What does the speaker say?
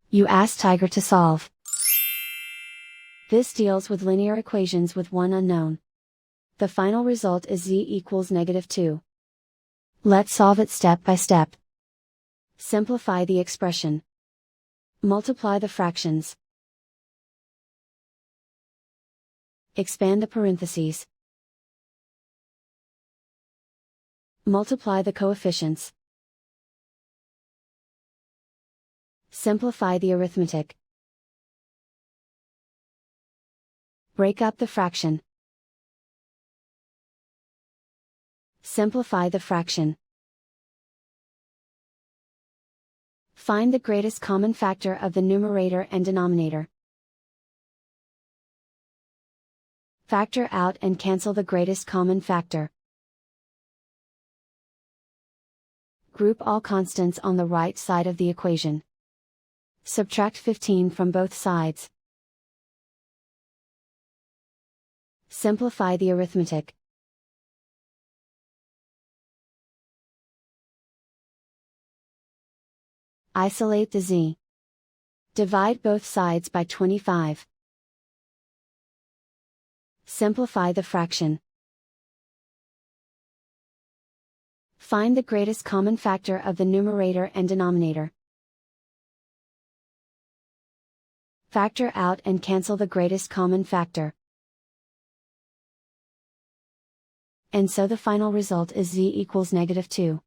You ask Tiger to solve. This deals with linear equations with one unknown. The final result is z equals -2. Let's solve it step by step. Simplify the expression. Multiply the fractions. Expand the parentheses. Multiply the coefficients. Simplify the arithmetic. Break up the fraction. Simplify the fraction. Find the greatest common factor of the numerator and denominator. Factor out and cancel the greatest common factor. Group all constants on the right side of the equation. Subtract 15 from both sides. Simplify the arithmetic. Isolate the z. Divide both sides by 25. Simplify the fraction. Find the greatest common factor of the numerator and denominator. Factor out and cancel the greatest common factor. And so the final result is z equals -2.